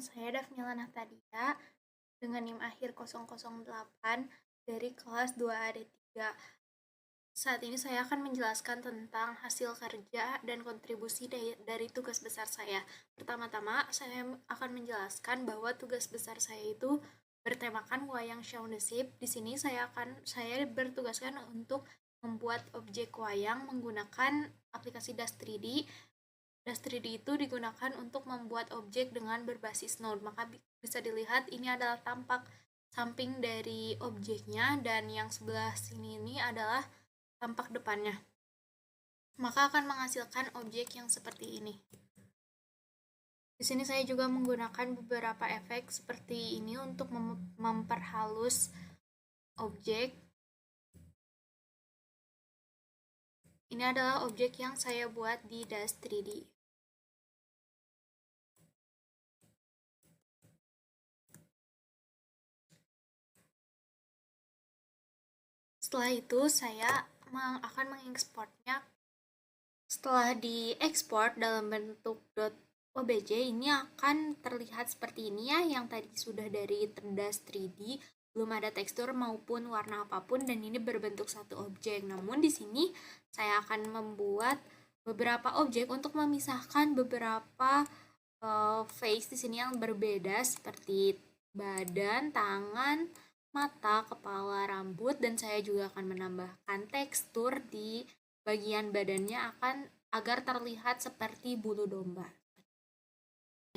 Saya Davnila Nahtadia dengan NIM akhir 008 dari kelas 2AD3. Saat ini saya akan menjelaskan tentang hasil kerja dan kontribusi dari tugas besar saya. Pertama-tama, saya akan menjelaskan bahwa tugas besar saya itu bertemakan wayang Shaun the Sheep. Di sini saya bertugaskan untuk membuat objek wayang menggunakan aplikasi Dash 3D. Dash 3D itu digunakan untuk membuat objek dengan berbasis node. Maka bisa dilihat ini adalah tampak samping dari objeknya, dan yang sebelah sini ini adalah tampak depannya. Maka akan menghasilkan objek yang seperti ini. Di sini saya juga menggunakan beberapa efek seperti ini untuk memperhalus objek. Ini adalah objek yang saya buat di Dash 3D. Setelah itu saya akan mengekspornya. Setelah diekspor dalam bentuk .obj, ini akan terlihat seperti ini ya, yang tadi sudah dari Dash 3D, belum ada tekstur maupun warna apapun, dan ini berbentuk satu objek. Namun di sini saya akan membuat beberapa objek untuk memisahkan beberapa face di sini yang berbeda, seperti badan, tangan, mata, kepala, rambut, dan saya juga akan menambahkan tekstur di bagian badannya agar terlihat seperti bulu domba.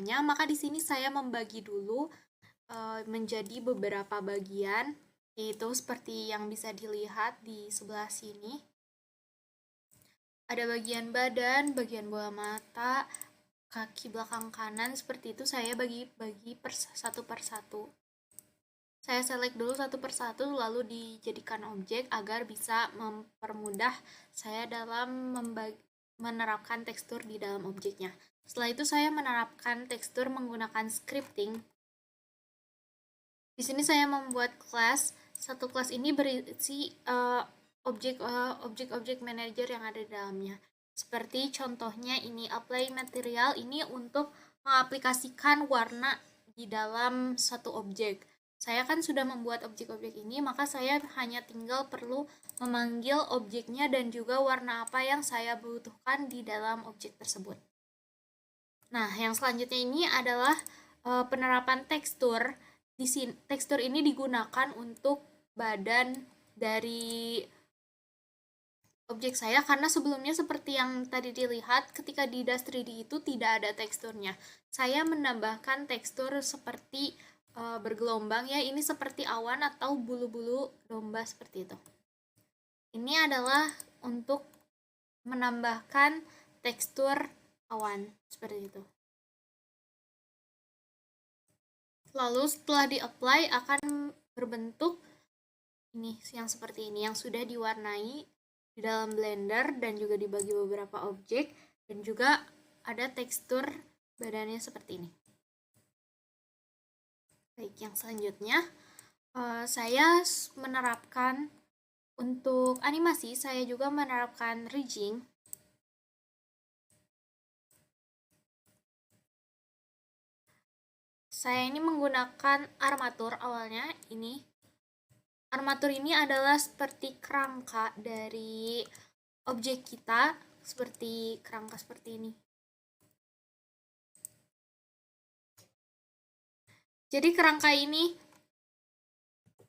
Maka di sini saya membagi dulu menjadi beberapa bagian, yaitu seperti yang bisa dilihat di sebelah sini. Ada bagian badan, bagian bola mata, kaki belakang kanan, seperti itu saya bagi satu per satu. Saya select dulu satu persatu, lalu dijadikan objek agar bisa mempermudah saya dalam menerapkan tekstur di dalam objeknya. Setelah itu saya menerapkan tekstur menggunakan scripting. Di sini saya membuat kelas. Satu kelas ini berisi objek-objek manager yang ada di dalamnya. Seperti contohnya ini apply material, ini untuk mengaplikasikan warna di dalam satu objek. Saya kan sudah membuat objek-objek ini, maka saya hanya tinggal perlu memanggil objeknya dan juga warna apa yang saya butuhkan di dalam objek tersebut. Nah, yang selanjutnya ini adalah penerapan tekstur. Di sini tekstur ini digunakan untuk badan dari objek saya, karena sebelumnya seperti yang tadi dilihat ketika di Dash 3D itu tidak ada teksturnya. Saya menambahkan tekstur seperti bergelombang ya, ini seperti awan atau bulu-bulu domba seperti itu. Ini adalah untuk menambahkan tekstur awan seperti itu. Lalu setelah di-apply akan berbentuk ini yang seperti ini, yang sudah diwarnai di dalam Blender dan juga dibagi beberapa objek, dan juga ada tekstur badannya seperti ini. Baik, yang selanjutnya saya menerapkan untuk animasi, saya juga menerapkan rigging. Saya ini menggunakan armatur awalnya ini. Armatur ini adalah seperti kerangka dari objek kita, seperti kerangka seperti ini. Jadi kerangka ini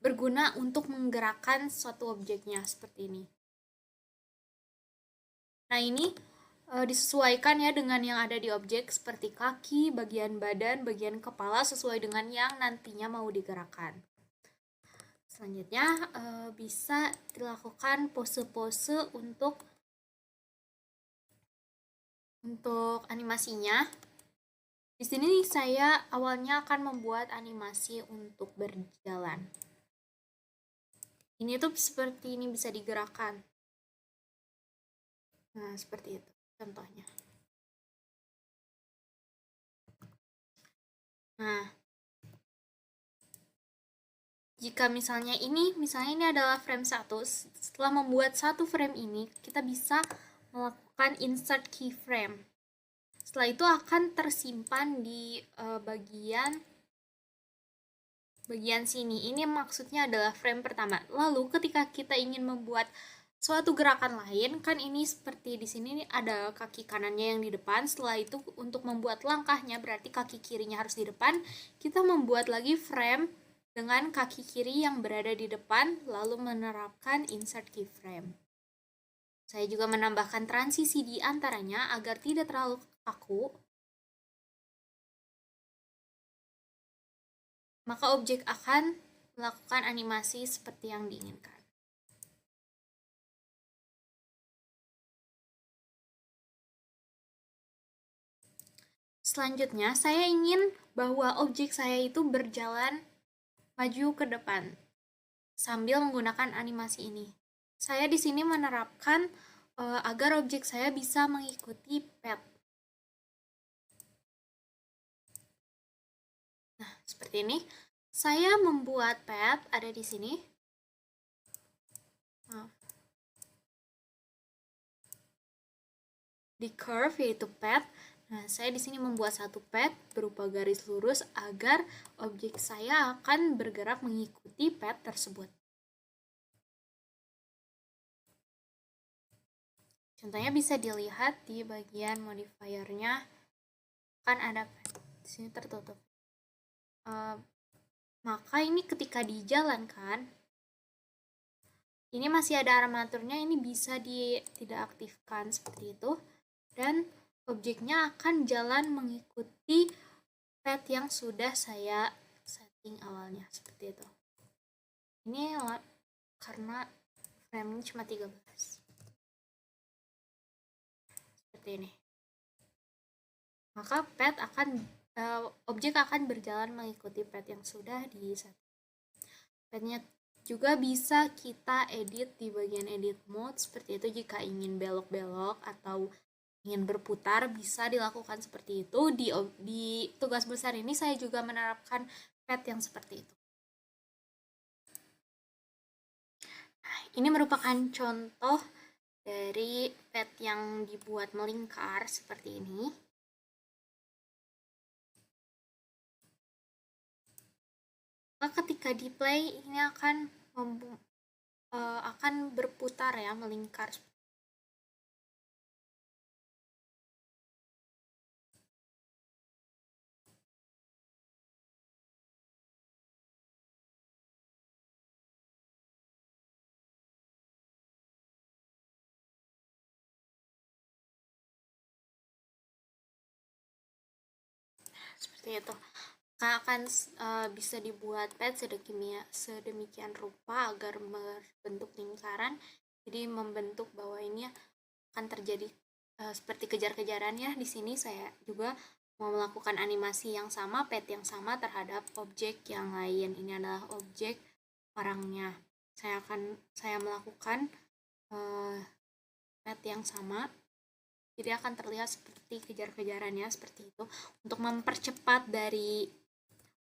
berguna untuk menggerakkan suatu objeknya seperti ini. Nah, ini disesuaikan ya dengan yang ada di objek seperti kaki, bagian badan, bagian kepala sesuai dengan yang nantinya mau digerakkan. Selanjutnya bisa dilakukan pose-pose untuk animasinya. Di sini saya awalnya akan membuat animasi untuk berjalan. Ini tuh seperti ini bisa digerakkan. Nah, seperti itu contohnya. Nah, jika misalnya ini adalah frame 1, setelah membuat satu frame ini, kita bisa melakukan insert keyframe. Setelah itu akan tersimpan di bagian sini. Ini maksudnya adalah frame pertama. Lalu ketika kita ingin membuat suatu gerakan lain, kan ini seperti di sini ada kaki kanannya yang di depan. Setelah itu untuk membuat langkahnya berarti kaki kirinya harus di depan. Kita membuat lagi frame dengan kaki kiri yang berada di depan, lalu menerapkan insert keyframe. Saya juga menambahkan transisi di antaranya agar tidak terlalu kaku. Maka objek akan melakukan animasi seperti yang diinginkan. Selanjutnya, saya ingin bahwa objek saya itu berjalan maju ke depan sambil menggunakan animasi ini. Saya di sini menerapkan agar objek saya bisa mengikuti path. Nah, seperti ini. Saya membuat path ada di sini. Di curve yaitu path. Nah, saya di sini membuat satu path berupa garis lurus agar objek saya akan bergerak mengikuti path tersebut. Contohnya bisa dilihat di bagian modifiernya, kan ada path. Di sini tertutup. Maka ini ketika dijalankan, ini masih ada armaturnya, ini bisa tidak aktifkan seperti itu, dan objeknya akan jalan mengikuti path yang sudah saya setting awalnya seperti itu. Ini karena frame-nya cuma 13. Seperti ini. Maka path objek akan berjalan mengikuti path yang sudah di set. Path-nya juga bisa kita edit di bagian edit mode seperti itu. Jika ingin belok-belok atau ingin berputar bisa dilakukan seperti itu. Di tugas besar ini saya juga menerapkan path yang seperti itu. Nah, ini merupakan contoh dari path yang dibuat melingkar seperti ini. Maka ketika di play ini akan berputar ya, melingkar. Seperti itu. Akan bisa dibuat path sedemikian rupa agar berbentuk lingkaran. Jadi membentuk bahwa ini akan terjadi seperti kejar-kejaran ya. Di sini saya juga mau melakukan animasi yang sama, path yang sama terhadap objek yang lain. Ini adalah objek orangnya. Saya melakukan path yang sama. Jadi akan terlihat seperti kejar-kejarannya seperti itu. Untuk mempercepat dari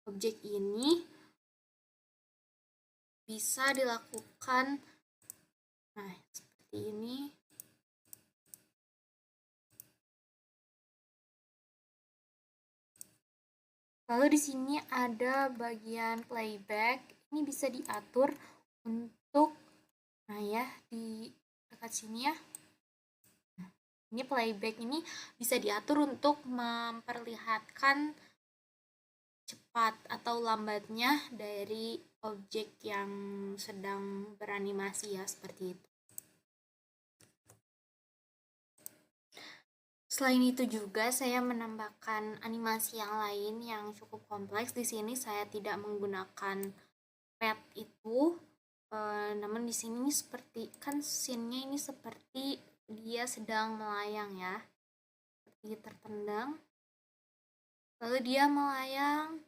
objek ini bisa dilakukan seperti ini. Lalu di sini ada bagian playback. Ini bisa diatur untuk, nah ya, di dekat sini ya. Ini playback ini bisa diatur untuk memperlihatkan cepat atau lambatnya dari objek yang sedang beranimasi ya, seperti itu. Selain itu juga saya menambahkan animasi yang lain yang cukup kompleks. Di sini saya tidak menggunakan pet itu, namun di sini seperti kan scene-nya ini seperti dia sedang melayang ya, seperti terpendam. Lalu dia melayang.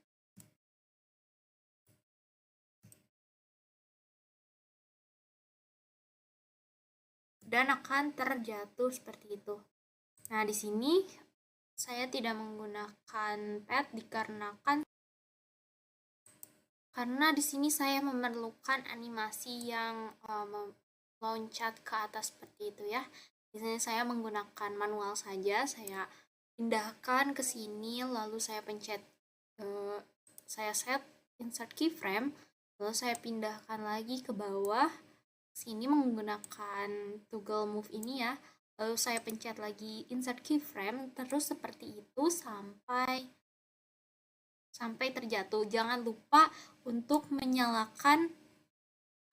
Dan akan terjatuh seperti itu. Nah, di sini saya tidak menggunakan pet dikarenakan karena di sini saya memerlukan animasi yang loncat ke atas seperti itu ya. Di sini saya menggunakan manual saja, saya pindahkan ke sini, lalu saya pencet, saya set insert keyframe, lalu saya pindahkan lagi ke bawah sini menggunakan toggle move ini ya, lalu saya pencet lagi insert keyframe, terus seperti itu sampai terjatuh. Jangan lupa untuk menyalakan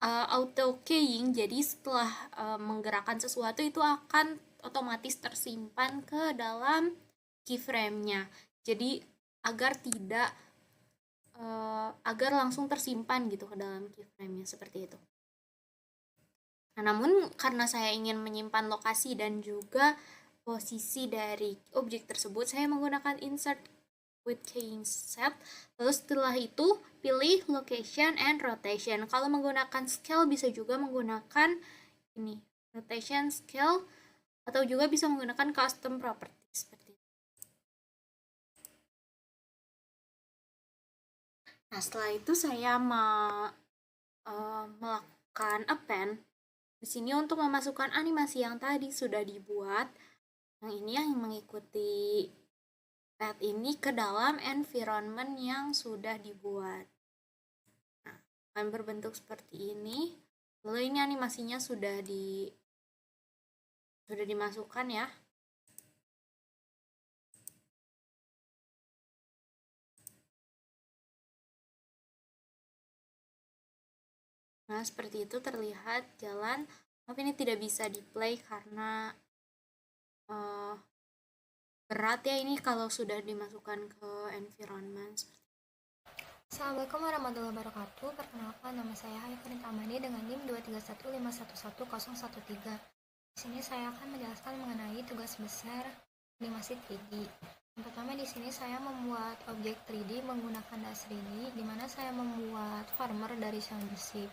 auto keying, jadi setelah menggerakkan sesuatu itu akan otomatis tersimpan ke dalam keyframe-nya, jadi agar langsung tersimpan gitu ke dalam keyframe-nya, seperti itu. Nah, namun karena saya ingin menyimpan lokasi dan juga posisi dari objek tersebut, saya menggunakan insert with keying set. Lalu setelah itu pilih location and rotation. Kalau menggunakan scale bisa juga menggunakan ini, rotation scale, atau juga bisa menggunakan custom properties seperti itu. Nah, setelah itu saya melakukan append. Di sini untuk memasukkan animasi yang tadi sudah dibuat, yang ini yang mengikuti pet ini ke dalam environment yang sudah dibuat. Nah, akan berbentuk seperti ini. Lalu ini animasinya sudah dimasukkan ya. Nah, seperti itu terlihat jalan. Tapi ini tidak bisa di play karena berat ya ini kalau sudah dimasukkan ke environment. Assalamualaikum warahmatullahi wabarakatuh. Perkenalkan, nama saya Hayfarin Tamani dengan NIM 231511113. Di sini saya akan menjelaskan mengenai tugas besar animasi 3D. Yang pertama, di sini saya membuat objek 3D menggunakan dasar ini, di mana saya membuat farmer dari sound besi,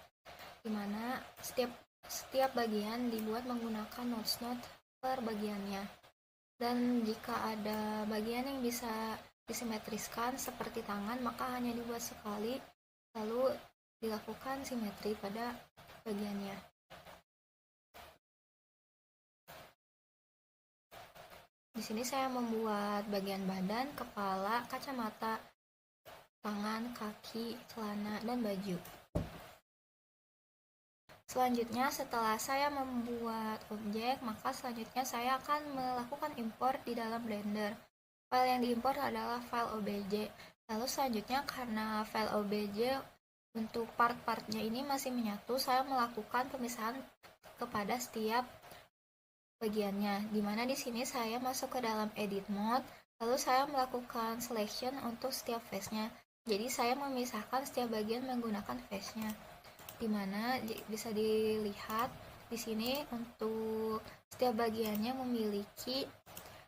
di mana setiap bagian dibuat menggunakan nodes per bagiannya. Dan jika ada bagian yang bisa disimetriskan seperti tangan, maka hanya dibuat sekali, lalu dilakukan simetri pada bagiannya. Di sini saya membuat bagian badan, kepala, kacamata, tangan, kaki, celana, dan baju. Selanjutnya, setelah saya membuat objek, maka selanjutnya saya akan melakukan import di dalam Blender. File yang diimport adalah file OBJ. Lalu selanjutnya, karena file OBJ untuk part-partnya ini masih menyatu, saya melakukan pemisahan kepada setiap bagiannya. Dimana di sini saya masuk ke dalam edit mode, lalu saya melakukan selection untuk setiap face-nya. Jadi saya memisahkan setiap bagian menggunakan face-nya. Dimana bisa dilihat di sini untuk setiap bagiannya memiliki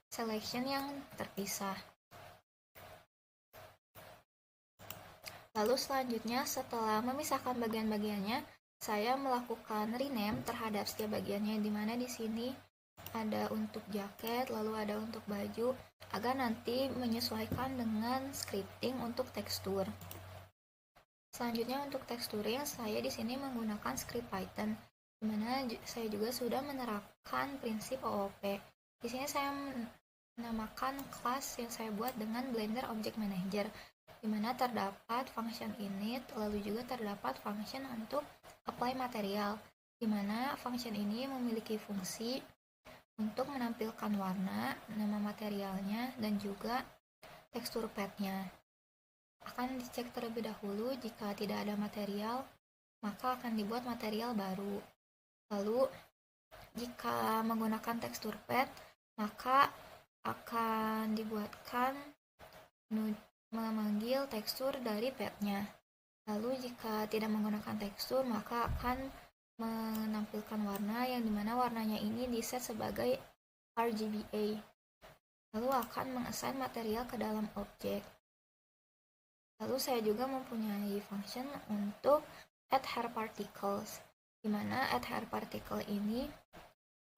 selection yang terpisah. Lalu selanjutnya, setelah memisahkan bagian-bagiannya, saya melakukan rename terhadap setiap bagiannya, di mana di sini ada untuk jaket, lalu ada untuk baju, agar nanti menyesuaikan dengan scripting untuk tekstur. Selanjutnya untuk teksturnya, saya di sini menggunakan script Python, di mana saya juga sudah menerapkan prinsip OOP. Di sini saya menamakan kelas yang saya buat dengan Blender Object Manager. dimana terdapat function init, lalu juga terdapat function untuk apply material, dimana function ini memiliki fungsi untuk menampilkan warna, nama materialnya, dan juga tekstur padnya. Akan dicek terlebih dahulu jika tidak ada material, maka akan dibuat material baru. Lalu, jika menggunakan tekstur pad, maka akan dibuatkan memanggil tekstur dari padnya. Lalu jika tidak menggunakan tekstur, maka akan menampilkan warna yang dimana warnanya ini diset sebagai RGBA. Lalu akan mengassign material ke dalam objek. Lalu saya juga mempunyai function untuk add hair particles, dimana add hair particle ini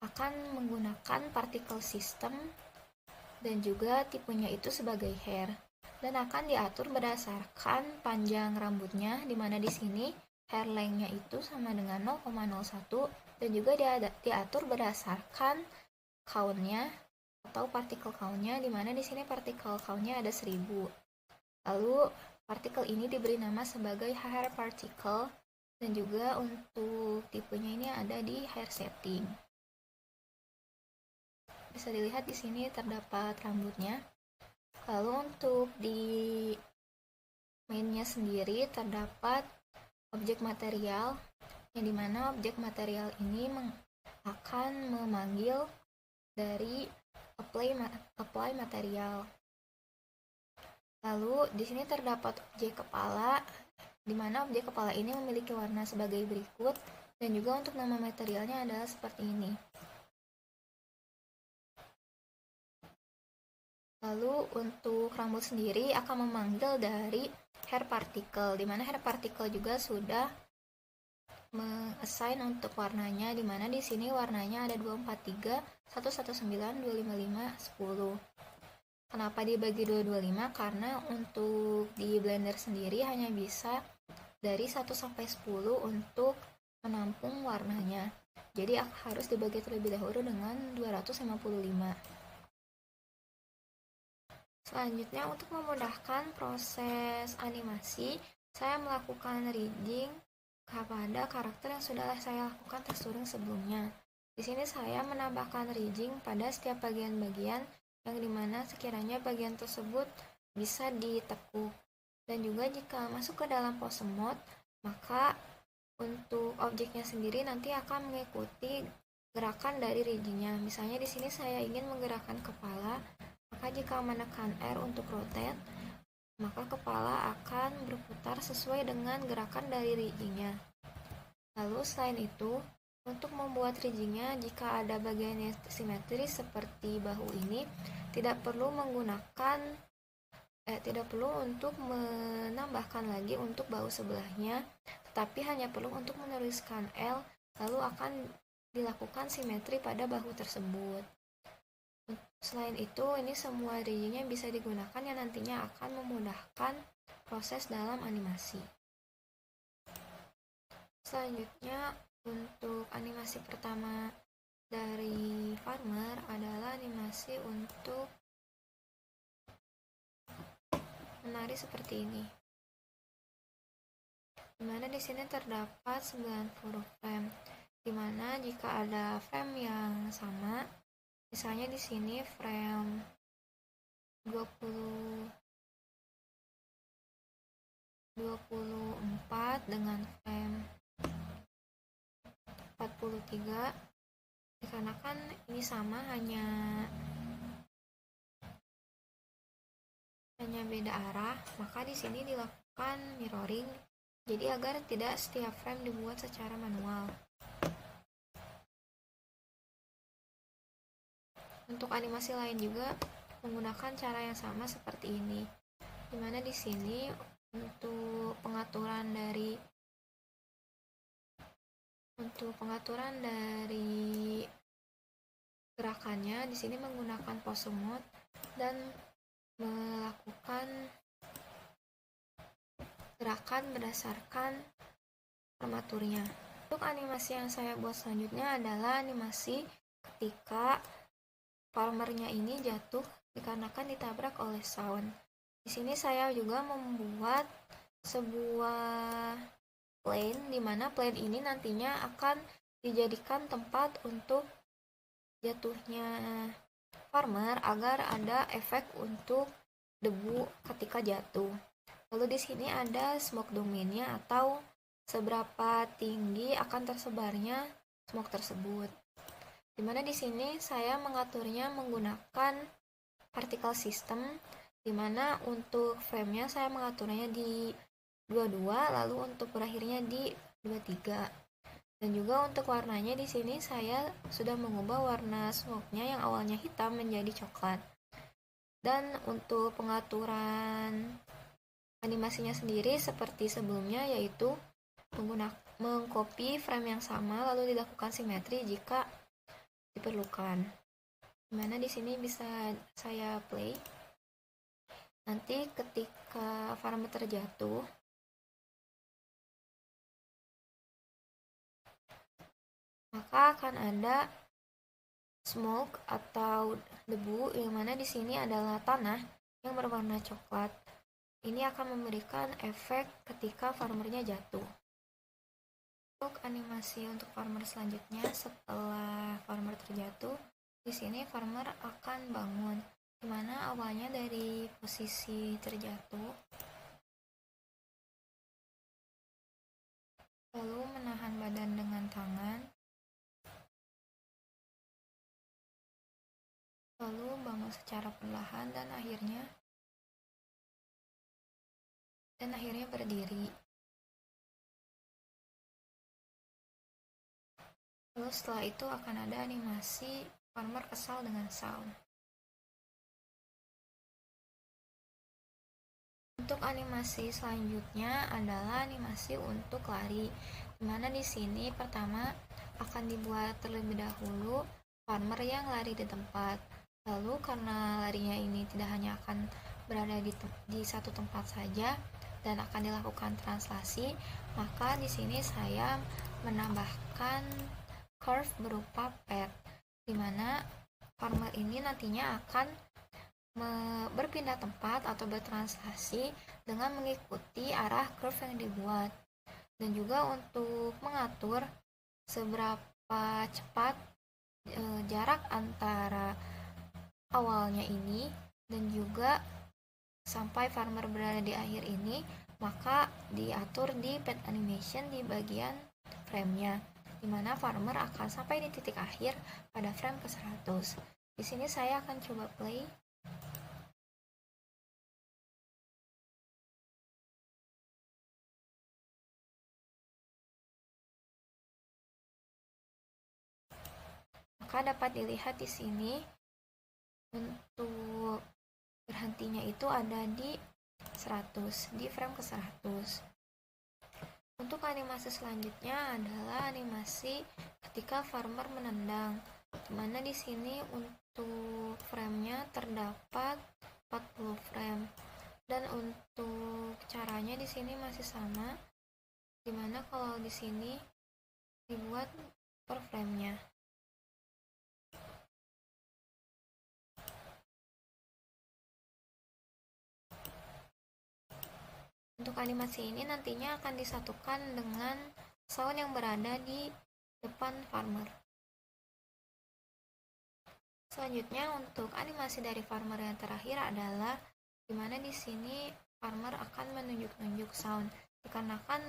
akan menggunakan particle system dan juga tipenya itu sebagai hair, dan akan diatur berdasarkan panjang rambutnya, dimana di sini hair length-nya itu sama dengan 0,01, dan juga diatur berdasarkan count-nya atau particle count-nya, dimana di sini particle count-nya ada 1000. Lalu partikel ini diberi nama sebagai hair particle, dan juga untuk tipenya ini ada di hair setting. Bisa dilihat di sini terdapat rambutnya. Lalu untuk di mainnya sendiri terdapat objek material, yang dimana objek material ini akan memanggil dari apply material. Lalu di sini terdapat objek kepala, di mana objek kepala ini memiliki warna sebagai berikut, dan juga untuk nama materialnya adalah seperti ini. Lalu untuk rambut sendiri akan memanggil dari hair particle, di mana hair particle juga sudah mengassign untuk warnanya, di mana di sini warnanya ada 243, 119, 255, 10. Kenapa dibagi 225? Karena untuk di Blender sendiri hanya bisa dari 1 sampai 10 untuk menampung warnanya. Jadi harus dibagi terlebih dahulu dengan 255. Selanjutnya, untuk memudahkan proses animasi, saya melakukan rigging kepada karakter yang sudah saya lakukan texturing sebelumnya. Di sini saya menambahkan rigging pada setiap bagian-bagian yang dimana sekiranya bagian tersebut bisa ditekuk. Dan juga jika masuk ke dalam pose mode, maka untuk objeknya sendiri nanti akan mengikuti gerakan dari riggingnya. Misalnya di sini saya ingin menggerakkan kepala, maka jika menekan R untuk rotate, maka kepala akan berputar sesuai dengan gerakan dari riggingnya. Lalu selain itu, untuk membuat riggingnya, jika ada bagian yang simetris seperti bahu ini, tidak perlu untuk menambahkan lagi untuk bahu sebelahnya, tetapi hanya perlu untuk menuliskan L, lalu akan dilakukan simetri pada bahu tersebut. Selain itu, ini semua riggingnya bisa digunakan yang nantinya akan memudahkan proses dalam animasi. Selanjutnya, untuk animasi pertama dari farmer adalah animasi untuk menari seperti ini. Dimana di sini terdapat 90 frame. Dimana jika ada frame yang sama, misalnya di sini frame 24 dengan frame 43, dikarenakan ini sama, hanya beda arah, maka di sini dilakukan mirroring, jadi agar tidak setiap frame dibuat secara manual. Untuk animasi lain juga menggunakan cara yang sama seperti ini, dimana di sini untuk pengaturan dari gerakannya, di sini menggunakan pose mode dan melakukan gerakan berdasarkan armaturnya. Untuk animasi yang saya buat selanjutnya adalah animasi ketika farmernya ini jatuh dikarenakan ditabrak oleh sound. Di sini saya juga membuat sebuah plane, di mana plane ini nantinya akan dijadikan tempat untuk jatuhnya farmer agar ada efek untuk debu ketika jatuh. Lalu di sini ada smoke domainnya atau seberapa tinggi akan tersebarnya smoke tersebut. Dimana di sini saya mengaturnya menggunakan particle system, dimana untuk frame-nya saya mengaturnya di 22, lalu untuk berakhirnya di 23. Dan juga untuk warnanya di sini saya sudah mengubah warna smoke-nya yang awalnya hitam menjadi coklat. Dan untuk pengaturan animasinya sendiri seperti sebelumnya, yaitu mengcopy frame yang sama lalu dilakukan simetri jika diperlukan. Dimana di sini bisa saya play. Nanti ketika farmer terjatuh, maka akan ada smoke atau debu, yang mana di sini adalah tanah yang berwarna coklat. Ini akan memberikan efek ketika farmernya jatuh. Untuk animasi untuk farmer selanjutnya, setelah farmer terjatuh, di sini farmer akan bangun, dimana awalnya dari posisi terjatuh, lalu menahan badan dengan tangan, lalu bangun secara perlahan dan akhirnya berdiri. Lalu setelah itu akan ada animasi farmer kesal dengan sound. Untuk animasi selanjutnya adalah animasi untuk lari, dimana di sini pertama akan dibuat terlebih dahulu farmer yang lari di tempat. Lalu karena larinya ini tidak hanya akan berada di satu tempat saja dan akan dilakukan translasi, maka di sini saya menambahkan curve berupa pad, dimana farmer ini nantinya akan berpindah tempat atau bertranslasi dengan mengikuti arah curve yang dibuat. Dan juga untuk mengatur seberapa cepat jarak antara awalnya ini dan juga sampai farmer berada di akhir ini, maka diatur di pad animation di bagian frame-nya, dimana farmer akan sampai di titik akhir pada frame ke-100. Di sini saya akan coba play. Maka dapat dilihat di sini untuk berhentinya itu ada di 100, di frame ke-100. Untuk animasi selanjutnya adalah animasi ketika farmer menendang, dimana di sini untuk frame-nya terdapat 40 frame. Dan untuk caranya di sini masih sama, dimana kalau di sini dibuat per frame-nya. Untuk animasi ini nantinya akan disatukan dengan sound yang berada di depan farmer. Selanjutnya untuk animasi dari farmer yang terakhir adalah dimana di sini farmer akan menunjuk-nunjuk sound. Dikarenakan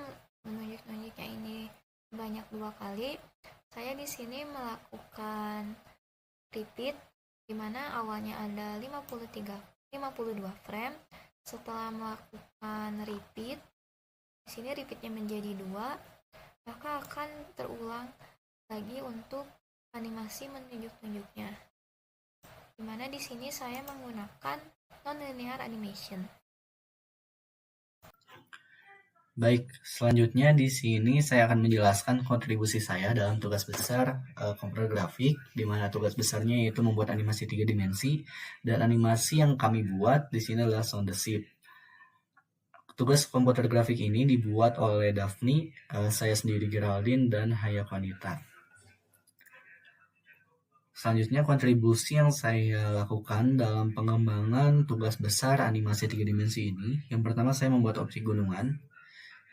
menunjuk-nunjuknya ini banyak 2 kali, saya di sini melakukan repeat, dimana awalnya ada 52 frame. Setelah melakukan repeat, di sini repeatnya menjadi 2, maka akan terulang lagi untuk animasi menunjuk-nunjuknya. Dimana di sini saya menggunakan non-linear animation. Baik, selanjutnya di sini saya akan menjelaskan kontribusi saya dalam tugas besar komputer grafik, di mana tugas besarnya yaitu membuat animasi 3 dimensi, dan animasi yang kami buat di sini adalah sound the ship. Tugas komputer grafik ini dibuat oleh Daphne, saya sendiri Geraldine, dan Haya Konita. Selanjutnya, kontribusi yang saya lakukan dalam pengembangan tugas besar animasi 3 dimensi ini, yang pertama saya membuat objek gunungan.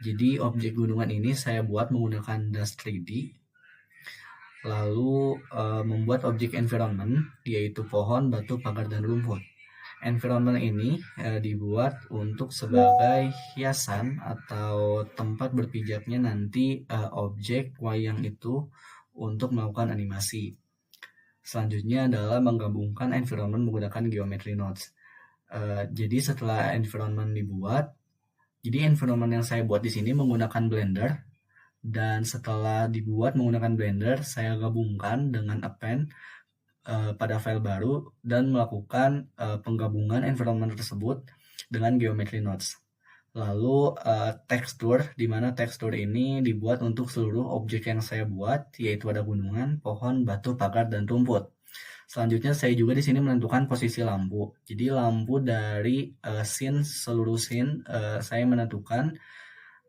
Jadi objek gunungan ini saya buat menggunakan Dust 3D. Lalu membuat objek environment, yaitu pohon, batu, pagar, dan rumput. Environment ini dibuat untuk sebagai hiasan atau tempat berpijaknya nanti objek wayang itu untuk melakukan animasi. Selanjutnya adalah menggabungkan environment menggunakan geometry nodes. Jadi setelah environment dibuat, jadi environment yang saya buat di sini menggunakan Blender, dan setelah dibuat menggunakan Blender, saya gabungkan dengan append pada file baru dan melakukan penggabungan environment tersebut dengan geometry nodes. Lalu tekstur, di mana tekstur ini dibuat untuk seluruh objek yang saya buat, yaitu ada gunungan, pohon, batu, pagar, dan rumput. Selanjutnya saya juga di sini menentukan posisi lampu. Jadi lampu dari scene, seluruh scene saya menentukan,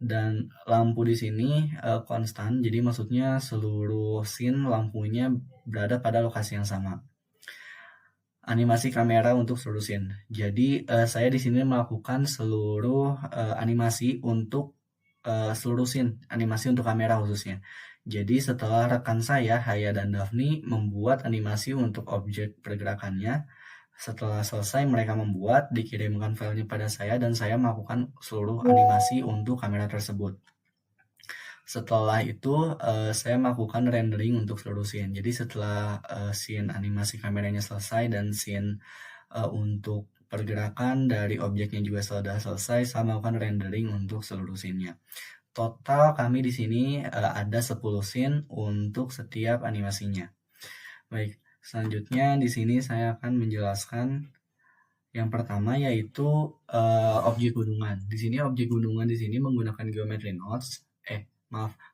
dan lampu di sini konstan. Jadi maksudnya seluruh scene lampunya berada pada lokasi yang sama. Animasi kamera untuk seluruh scene. Jadi saya di sini melakukan seluruh animasi untuk seluruh scene, animasi untuk kamera khususnya. Jadi setelah rekan saya, Haya dan Daphne, membuat animasi untuk objek pergerakannya, setelah selesai mereka membuat, dikirimkan filenya pada saya, dan saya melakukan seluruh animasi untuk kamera tersebut. Setelah itu saya melakukan rendering untuk seluruh scene. Jadi setelah scene animasi kameranya selesai dan scene untuk pergerakan dari objeknya juga sudah selesai, saya melakukan rendering untuk seluruh scene-nya. Total kami di sini ada 10 scene untuk setiap animasinya. Baik, selanjutnya di sini saya akan menjelaskan yang pertama, yaitu objek gunungan. Di sini objek gunungan di sini menggunakan geometry nodes,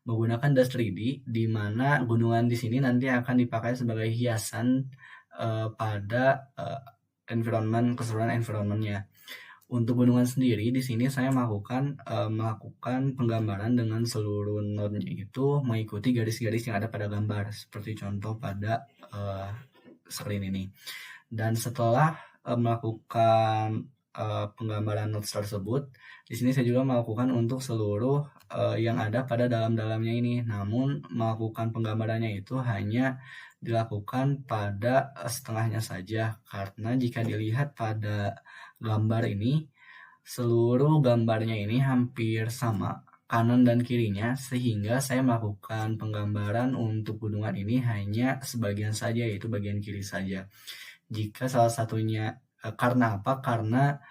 menggunakan Dust 3D, di mana gunungan di sini nanti akan dipakai sebagai hiasan pada environment, keseluruhan environmentnya. Untuk gunungan sendiri, di sini saya melakukan penggambaran dengan seluruh node-nya itu mengikuti garis-garis yang ada pada gambar, seperti contoh pada screen ini. Dan setelah melakukan penggambaran nodes tersebut, di sini saya juga melakukan untuk seluruh yang ada pada dalam-dalamnya ini. Namun melakukan penggambarannya itu hanya dilakukan pada setengahnya saja, karena jika dilihat pada gambar ini, seluruh gambarnya ini hampir sama kanan dan kirinya, sehingga saya melakukan penggambaran untuk gunungan ini hanya sebagian saja, yaitu bagian kiri saja. Jika salah satunya karena apa? Karena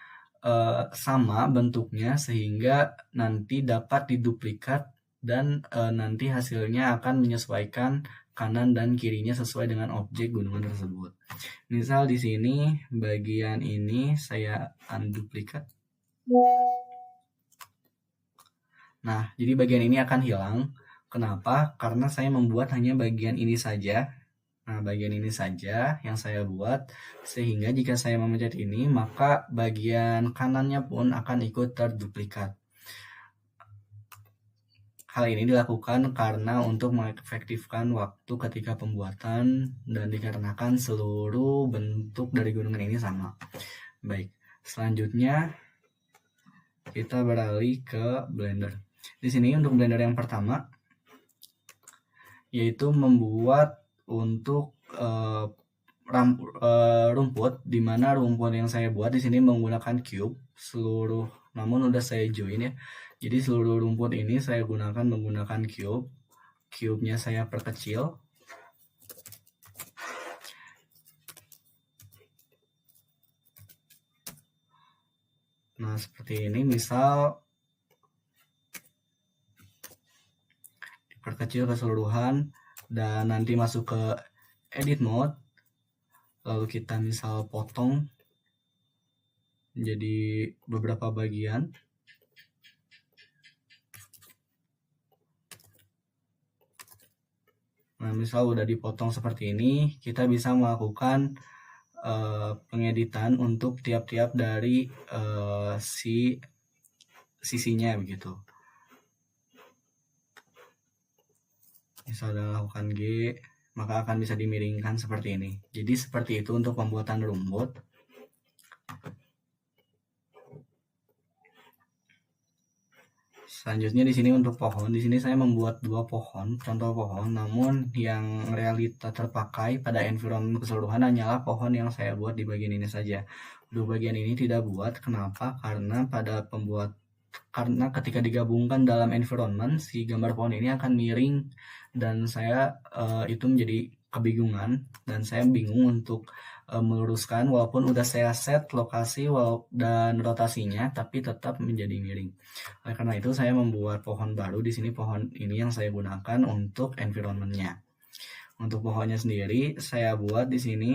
sama bentuknya, sehingga nanti dapat diduplikat dan nanti hasilnya akan menyesuaikan kanan dan kirinya sesuai dengan objek gunungan tersebut. Misal di sini bagian ini saya unduplikat. Nah, jadi bagian ini akan hilang. Kenapa? Karena saya membuat hanya bagian ini saja. Nah, bagian ini saja yang saya buat, sehingga jika saya memencet ini, maka bagian kanannya pun akan ikut terduplikat. Hal ini dilakukan karena untuk mengefektifkan waktu ketika pembuatan dan dikarenakan seluruh bentuk dari gunungan ini sama. Baik, selanjutnya kita beralih ke Blender. Di sini untuk Blender yang pertama, yaitu membuat untuk rumput, di mana rumput yang saya buat di sini menggunakan cube seluruh, namun udah saya join ya. Jadi seluruh rumput ini saya gunakan menggunakan cube. Cube-nya saya perkecil. Nah, seperti ini, misal diperkecil keseluruhan dan nanti masuk ke edit mode. Lalu kita misal potong menjadi beberapa bagian. Nah, misal udah dipotong seperti ini, kita bisa melakukan pengeditan untuk tiap-tiap dari sisinya begitu. Misalnya lakukan G, maka akan bisa dimiringkan seperti ini. Jadi seperti itu untuk pembuatan rumput. Selanjutnya di sini untuk pohon, di sini saya membuat 2 pohon, contoh pohon, namun yang realita terpakai pada environment keseluruhan hanyalah pohon yang saya buat di bagian ini saja. Untuk bagian ini tidak buat, kenapa? Karena ketika digabungkan dalam environment, si gambar pohon ini akan miring dan saya itu menjadi kebingungan dan saya bingung untuk meluruskan walaupun udah saya set lokasi dan rotasinya, tapi tetap menjadi miring. Oleh karena itu saya membuat pohon baru di sini, pohon ini yang saya gunakan untuk environmentnya. Untuk pohonnya sendiri saya buat di sini.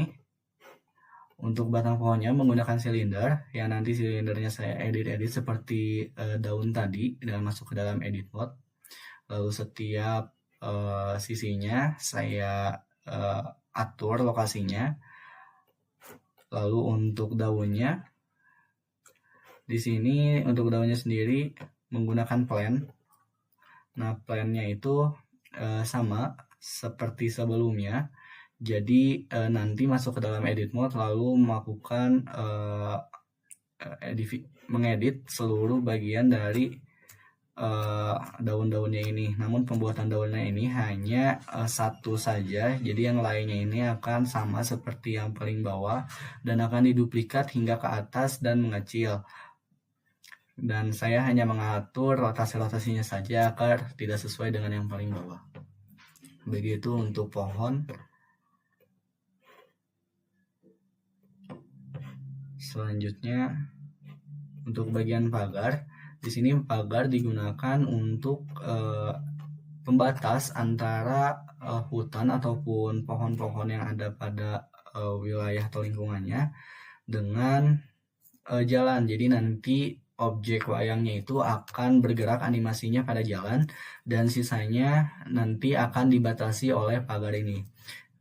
Untuk batang pohonnya menggunakan silinder, yang nanti silindernya saya edit seperti daun tadi dan masuk ke dalam edit mode. Lalu setiap sisinya saya atur lokasinya. Lalu untuk daunnya, di sini untuk daunnya sendiri menggunakan plan. Nah, plannya itu sama seperti sebelumnya. Jadi nanti masuk ke dalam edit mode lalu melakukan mengedit seluruh bagian dari daun-daunnya ini. Namun pembuatan daunnya ini hanya satu saja, jadi yang lainnya ini akan sama seperti yang paling bawah dan akan diduplikat hingga ke atas dan mengecil. Dan saya hanya mengatur rotasi-rotasinya saja agar tidak sesuai dengan yang paling bawah. Begitu untuk pohon. Selanjutnya untuk bagian pagar, di sini pagar digunakan untuk pembatas antara hutan ataupun pohon-pohon yang ada pada wilayah atau lingkungannya dengan jalan. Jadi nanti objek wayangnya itu akan bergerak animasinya pada jalan dan sisanya nanti akan dibatasi oleh pagar ini.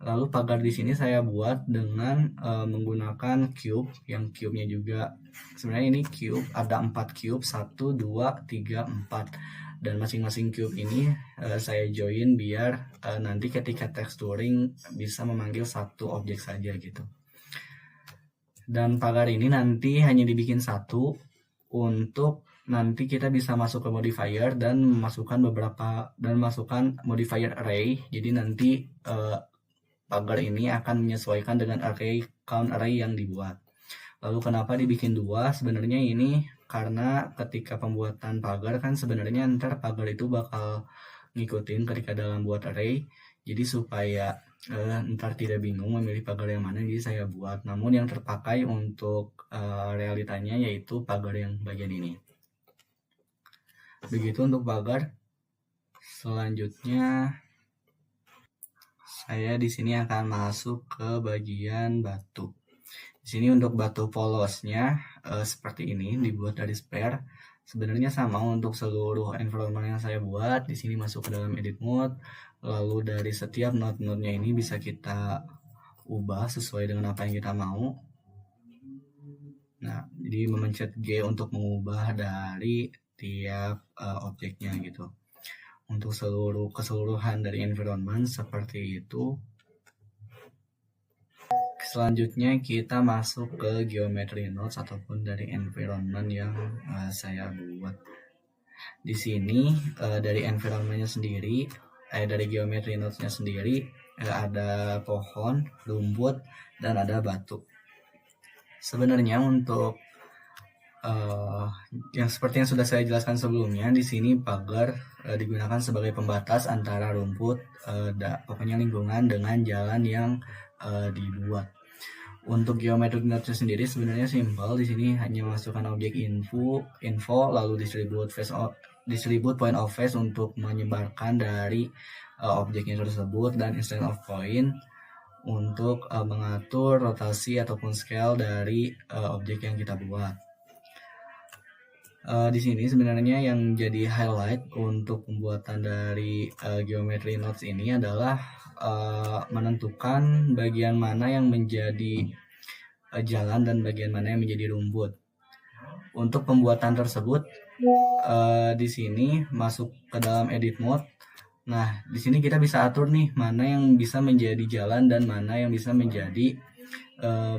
Lalu pagar di sini saya buat dengan menggunakan cube, yang cube-nya juga sebenarnya ini cube, ada 4 cube, 1, 2, 3, 4. Dan masing-masing cube ini saya join biar nanti ketika texturing bisa memanggil satu objek saja gitu. Dan pagar ini nanti hanya dibikin satu untuk nanti kita bisa masuk ke modifier dan masukkan modifier array. Jadi nanti pagar ini akan menyesuaikan dengan count array yang dibuat. Lalu kenapa dibikin 2? Sebenarnya ini karena ketika pembuatan pagar kan sebenarnya ntar pagar itu bakal ngikutin ketika dalam buat array. Jadi supaya ntar tidak bingung memilih pagar yang mana, jadi saya buat. Namun yang terpakai untuk realitanya yaitu pagar yang bagian ini. Begitu untuk pagar. Selanjutnya saya di sini akan masuk ke bagian batu. Di sini untuk batu polosnya seperti ini, dibuat dari spare. Sebenarnya sama untuk seluruh environment yang saya buat. Di sini masuk ke dalam edit mode. Lalu dari setiap node-node-nya ini bisa kita ubah sesuai dengan apa yang kita mau. Nah, jadi memencet G untuk mengubah dari tiap objeknya gitu. Untuk keseluruhan dari environment seperti itu. Selanjutnya kita masuk ke geometry nodes ataupun dari environment yang saya buat. Di sini dari environmentnya sendiri, dari geometry nodesnya sendiri ada pohon, rumput, dan ada batu. Sebenarnya untuk yang seperti yang sudah saya jelaskan sebelumnya, di sini pagar digunakan sebagai pembatas antara rumput, pokoknya lingkungan dengan jalan yang dibuat. Untuk geometry node sendiri sebenarnya simpel. Di sini hanya masukkan objek info lalu distribute point of face untuk menyebarkan dari objeknya tersebut, dan instance of point untuk mengatur rotasi ataupun scale dari objek yang kita buat. Di sini sebenarnya yang jadi highlight untuk pembuatan dari geometry nodes ini adalah menentukan bagian mana yang menjadi jalan dan bagian mana yang menjadi rumput. Untuk pembuatan tersebut di sini masuk ke dalam edit mode, Nah, di sini kita bisa atur nih mana yang bisa menjadi jalan dan mana yang bisa menjadi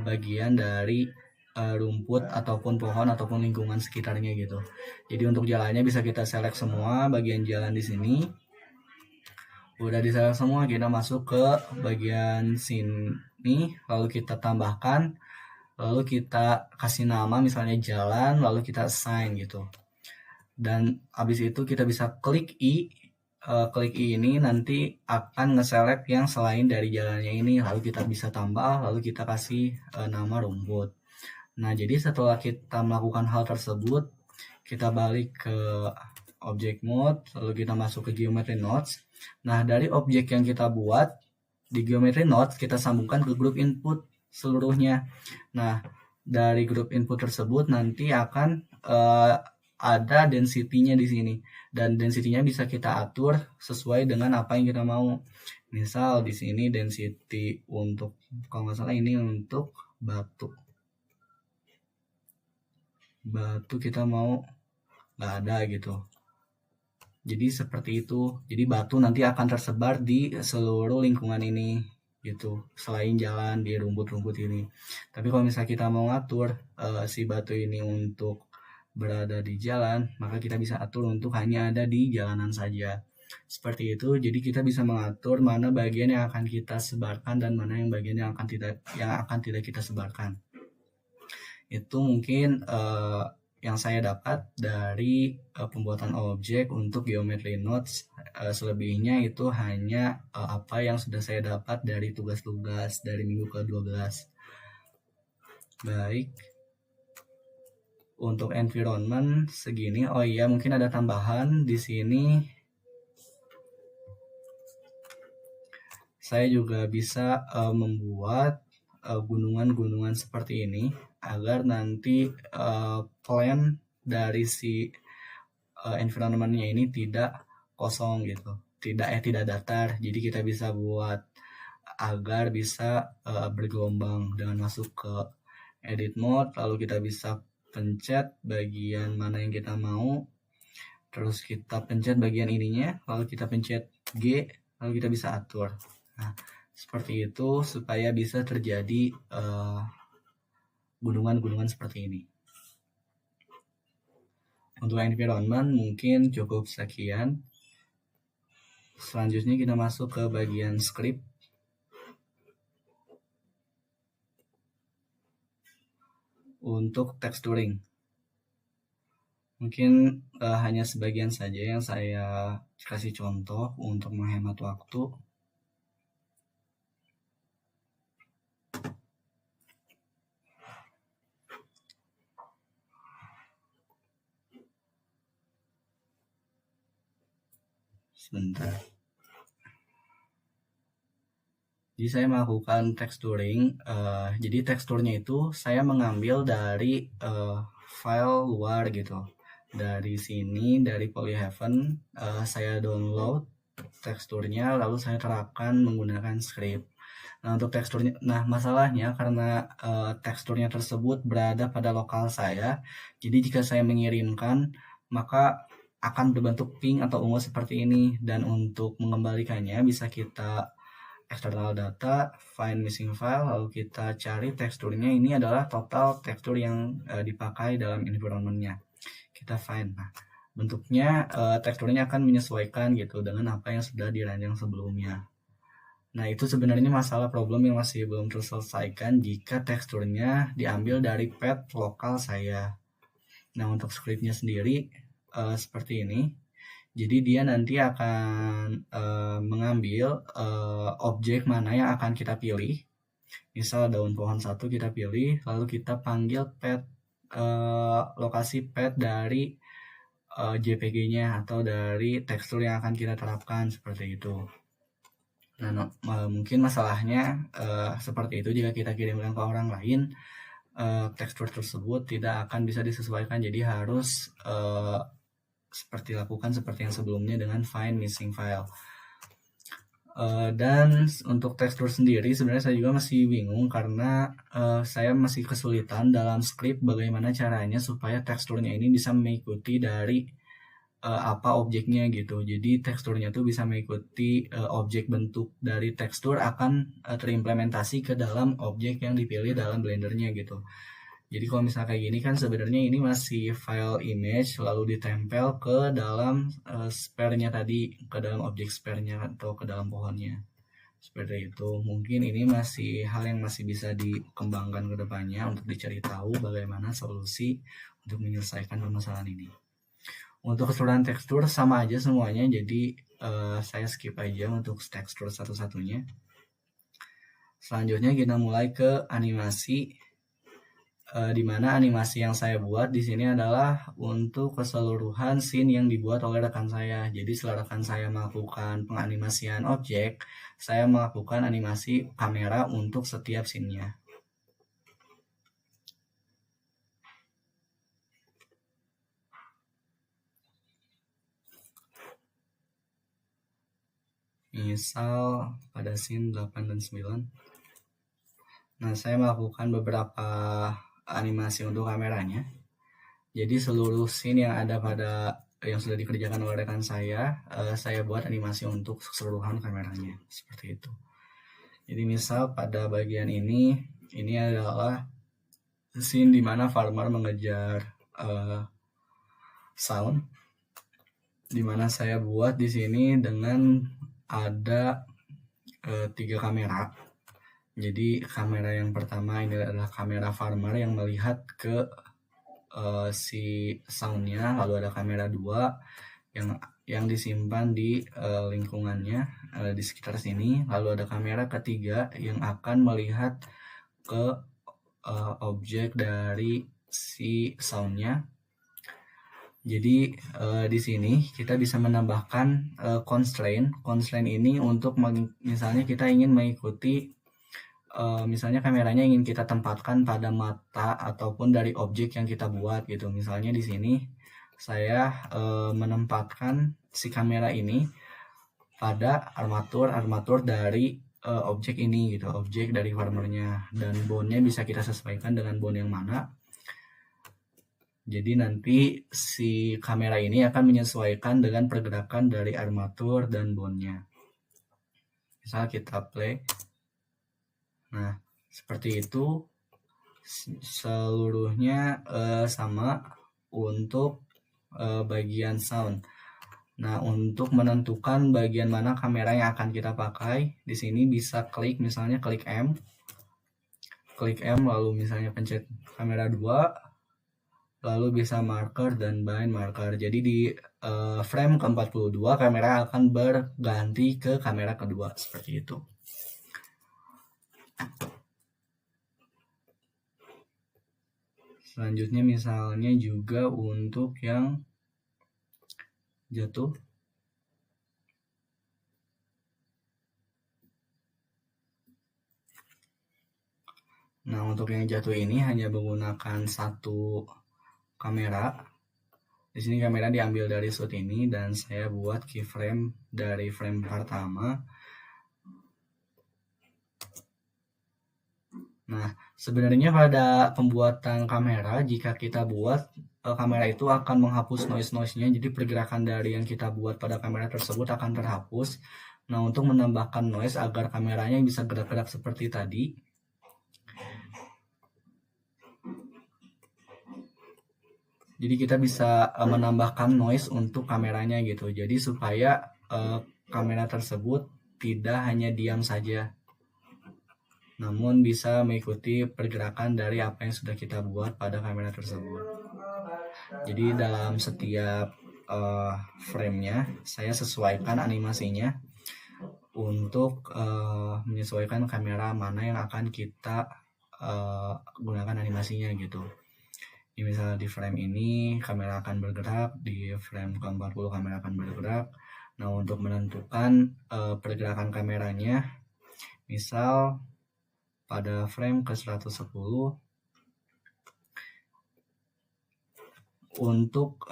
bagian dari rumput ataupun pohon ataupun lingkungan sekitarnya gitu. Jadi untuk jalannya bisa kita select semua bagian jalan di sini. Udah di select semua, kita masuk ke bagian sini, lalu kita tambahkan, lalu kita kasih nama misalnya jalan, lalu kita assign gitu. Dan habis itu kita bisa klik klik I ini nanti akan nge-select yang selain dari jalannya ini, lalu kita bisa tambah, lalu kita kasih nama rumput. Nah, jadi setelah kita melakukan hal tersebut, kita balik ke object mode, lalu kita masuk ke geometry nodes. Nah, dari objek yang kita buat di geometry nodes, kita sambungkan ke grup input seluruhnya. Nah, dari grup input tersebut nanti akan ada density-nya di sini, dan density-nya bisa kita atur sesuai dengan apa yang kita mau. Misal di sini density untuk, kalau nggak salah ini untuk batu kita mau nggak ada gitu. Jadi seperti itu. Jadi batu nanti akan tersebar di seluruh lingkungan ini gitu, selain jalan di rumput-rumput ini. Tapi kalau misalnya kita mau ngatur si batu ini untuk berada di jalan, maka kita bisa atur untuk hanya ada di jalanan saja. Seperti itu. Jadi kita bisa mengatur mana bagian yang akan kita sebarkan dan mana yang bagian yang akan tidak kita sebarkan. Itu mungkin yang saya dapat dari pembuatan objek untuk geometry nodes. Selebihnya itu hanya apa yang sudah saya dapat dari tugas-tugas dari minggu ke-12. Baik. Untuk environment segini. Oh iya, mungkin ada tambahan di sini. Saya juga bisa membuat gunungan-gunungan seperti ini agar nanti plan dari si environment-nya ini tidak kosong gitu, tidak datar. Jadi kita bisa buat agar bisa bergelombang dengan masuk ke edit mode, lalu kita bisa pencet bagian mana yang kita mau, terus kita pencet bagian ininya, lalu kita pencet G, lalu kita bisa atur. Nah, seperti itu supaya bisa terjadi gunungan-gunungan seperti ini. Untuk environment mungkin cukup sekian. Selanjutnya kita masuk ke bagian script. Untuk texturing, mungkin hanya sebagian saja yang saya kasih contoh untuk menghemat waktu. Sebentar. Jadi saya melakukan texturing. Jadi teksturnya itu saya mengambil dari file luar gitu. Dari sini, dari Polyheaven, saya download teksturnya, lalu saya terapkan menggunakan script. Nah, untuk teksturnya, masalahnya karena teksturnya tersebut berada pada lokal saya, jadi jika saya mengirimkan, maka akan berbentuk pink atau ungu seperti ini. Dan untuk mengembalikannya bisa kita external data, find missing file, lalu kita cari teksturnya. Ini adalah total tekstur yang dipakai dalam environment-nya. Kita find. Nah, bentuknya teksturnya akan menyesuaikan gitu dengan apa yang sudah dirancang sebelumnya. Nah, itu sebenarnya masalah problem yang masih belum terselesaikan jika teksturnya diambil dari path lokal saya. Nah, untuk scriptnya sendiri seperti ini. Jadi dia nanti akan mengambil objek mana yang akan kita pilih. Misal daun pohon 1 kita pilih, lalu kita panggil path lokasi path dari JPG-nya atau dari tekstur yang akan kita terapkan seperti itu. Nah, mungkin masalahnya seperti itu jika kita kirimkan ke orang lain, tekstur tersebut tidak akan bisa disesuaikan. Jadi harus lakukan seperti yang sebelumnya dengan find missing file. Dan untuk tekstur sendiri sebenarnya saya juga masih bingung karena saya masih kesulitan dalam script bagaimana caranya supaya teksturnya ini bisa mengikuti dari apa objeknya gitu. Jadi teksturnya tuh bisa mengikuti objek bentuk dari tekstur akan terimplementasi ke dalam objek yang dipilih dalam blendernya gitu. Jadi kalau misalnya kayak gini kan sebenarnya ini masih file image lalu ditempel ke dalam spare-nya tadi, ke dalam objek spare-nya atau ke dalam pohonnya. Seperti itu. Mungkin ini masih hal yang masih bisa dikembangkan ke depannya untuk dicari tahu bagaimana solusi untuk menyelesaikan permasalahan ini. Untuk keseluruhan tekstur sama aja semuanya, jadi saya skip aja untuk tekstur satu-satunya. Selanjutnya kita mulai ke animasi, di mana animasi yang saya buat di sini adalah untuk keseluruhan scene yang dibuat oleh rekan saya. Jadi setelah rekan saya melakukan penganimasian objek, saya melakukan animasi kamera untuk setiap scene-nya. Misal pada scene 8 dan 9. Nah, saya melakukan beberapa animasi untuk kameranya. Jadi seluruh scene yang ada pada yang sudah dikerjakan oleh rekan saya buat animasi untuk keseluruhan kameranya. Seperti itu. Jadi misal pada bagian ini adalah scene di mana farmer mengejar sound, di mana saya buat di sini dengan ada 3 kamera. Jadi kamera yang pertama ini adalah kamera farmer yang melihat ke si soundnya, lalu ada kamera 2 yang disimpan di lingkungannya di sekitar sini, lalu ada kamera ketiga yang akan melihat ke objek dari si soundnya. Jadi di sini kita bisa menambahkan constraint. Constraint ini untuk misalnya kita ingin mengikuti misalnya kameranya ingin kita tempatkan pada mata ataupun dari objek yang kita buat gitu. Misalnya di sini saya menempatkan si kamera ini pada armatur dari objek ini gitu, objek dari farmernya, dan bone-nya bisa kita sesuaikan dengan bone yang mana. Jadi nanti si kamera ini akan menyesuaikan dengan pergerakan dari armatur dan bone-nya. Misal kita play. Nah, seperti itu seluruhnya sama untuk bagian sound. Nah, untuk menentukan bagian mana kamera yang akan kita pakai, di sini bisa klik, misalnya klik M lalu misalnya pencet kamera 2, lalu bisa marker dan bind marker. Jadi di frame ke-42 kamera akan berganti ke kamera kedua, seperti itu. Selanjutnya misalnya juga untuk yang jatuh. Nah, untuk yang jatuh ini hanya menggunakan satu kamera. Di sini kamera diambil dari shoot ini dan saya buat keyframe dari frame pertama. Nah, sebenarnya pada pembuatan kamera, jika kita buat kamera itu akan menghapus noise-nya, jadi pergerakan dari yang kita buat pada kamera tersebut akan terhapus. Nah, untuk menambahkan noise agar kameranya bisa gerak-gerak seperti tadi, jadi kita bisa menambahkan noise untuk kameranya gitu. Jadi supaya kamera tersebut tidak hanya diam saja, namun bisa mengikuti pergerakan dari apa yang sudah kita buat pada kamera tersebut. Jadi dalam setiap frame-nya saya sesuaikan animasinya untuk menyesuaikan kamera mana yang akan kita gunakan animasinya gitu. Ini misalnya di frame ini kamera akan bergerak, di frame ke-40 kamera akan bergerak. Nah, untuk menentukan pergerakan kameranya, misal pada frame ke-110, untuk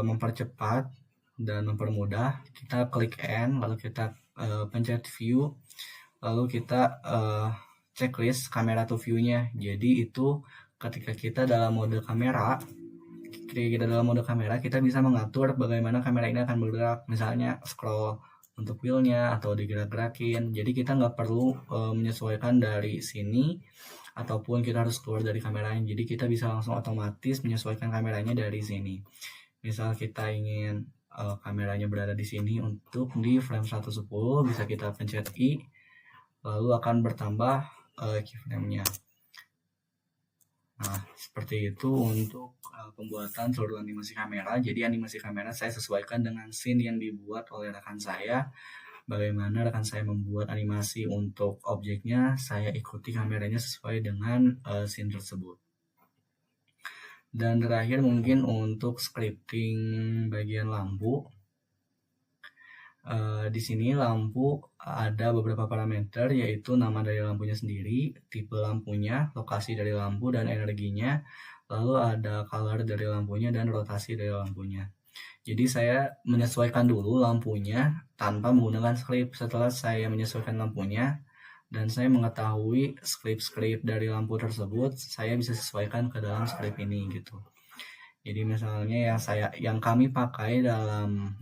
mempercepat dan mempermudah, kita klik N, lalu kita pencet view, lalu kita checklist kamera to view-nya. Jadi itu ketika kita dalam mode kamera, kita dalam mode kamera, kita bisa mengatur bagaimana kamera ini akan bergerak, misalnya scroll untuk wheelnya atau digerak-gerakin. Jadi kita nggak perlu menyesuaikan dari sini ataupun kita harus keluar dari kameranya. Jadi kita bisa langsung otomatis menyesuaikan kameranya dari sini. Misal kita ingin kameranya berada di sini untuk di frame 110, bisa kita pencet I, lalu akan bertambah keyframe-nya. Nah, seperti itu untuk pembuatan seluruh animasi kamera. Jadi animasi kamera saya sesuaikan dengan scene yang dibuat oleh rekan saya. Bagaimana rekan saya membuat animasi untuk objeknya, saya ikuti kameranya sesuai dengan scene tersebut. Dan terakhir mungkin untuk scripting bagian lampu. Di sini lampu ada beberapa parameter, yaitu nama dari lampunya sendiri, tipe lampunya, lokasi dari lampu dan energinya, lalu ada color dari lampunya dan rotasi dari lampunya. Jadi saya menyesuaikan dulu lampunya tanpa menggunakan script. Setelah saya menyesuaikan lampunya dan saya mengetahui script dari lampu tersebut, saya bisa sesuaikan ke dalam script ini gitu. Jadi misalnya yang kami pakai dalam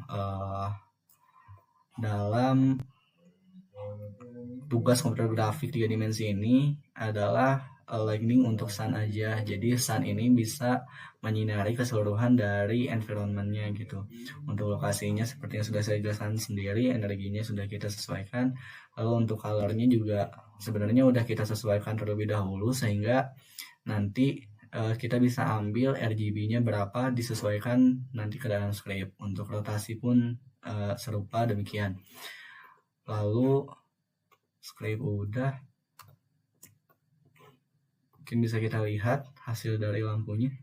tugas komputer grafik 3 dimensi ini adalah lightning untuk sun aja. Jadi sun ini bisa menyinari keseluruhan dari environment-nya gitu. Untuk lokasinya seperti yang sudah saya jelaskan sendiri, energinya sudah kita sesuaikan. Lalu untuk color-nya juga sebenarnya udah kita sesuaikan terlebih dahulu, sehingga nanti kita bisa ambil RGB-nya berapa, disesuaikan nanti ke dalam script. Untuk rotasi pun serupa demikian. Lalu script udah, mungkin bisa kita lihat hasil dari lampunya.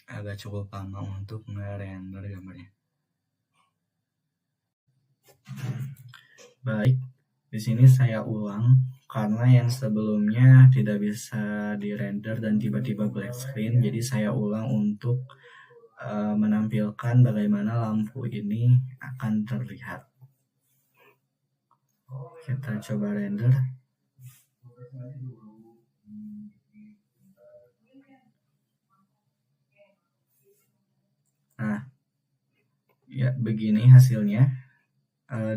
Agak cukup lama untuk nge-render gambarnya. Baik, di sini saya ulang karena yang sebelumnya tidak bisa di-render dan tiba-tiba black screen. Jadi saya ulang untuk menampilkan bagaimana lampu ini akan terlihat. Kita coba render. Nah, ya begini hasilnya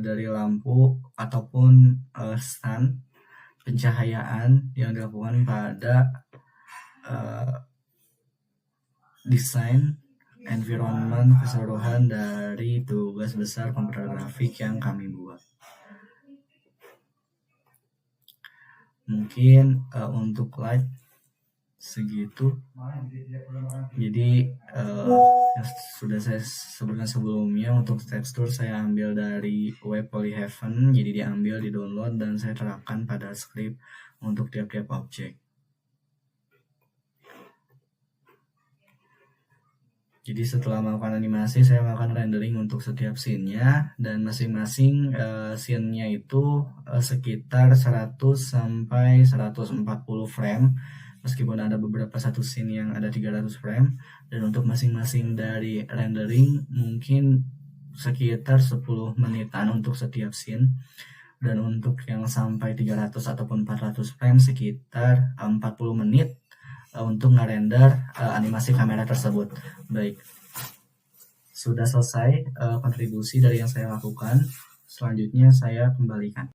dari lampu ataupun sun, pencahayaan yang dilakukan pada desain environment keseluruhan dari tugas besar komputer grafik yang kami buat. Mungkin untuk light segitu. Jadi yang sudah saya sebutkan sebelumnya, untuk tekstur saya ambil dari web Polyheaven, jadi diambil, di download, dan saya terapkan pada script untuk tiap-tiap objek. Jadi setelah melakukan animasi, saya melakukan rendering untuk setiap scene-nya, dan masing-masing scene-nya itu sekitar 100 sampai 140 frame, meskipun ada beberapa satu scene yang ada 300 frame. Dan untuk masing-masing dari rendering mungkin sekitar 10 menitan untuk setiap scene. Dan untuk yang sampai 300 ataupun 400 frame sekitar 40 menit untuk ngerender animasi kamera tersebut. Baik, sudah selesai kontribusi dari yang saya lakukan. Selanjutnya saya kembalikan.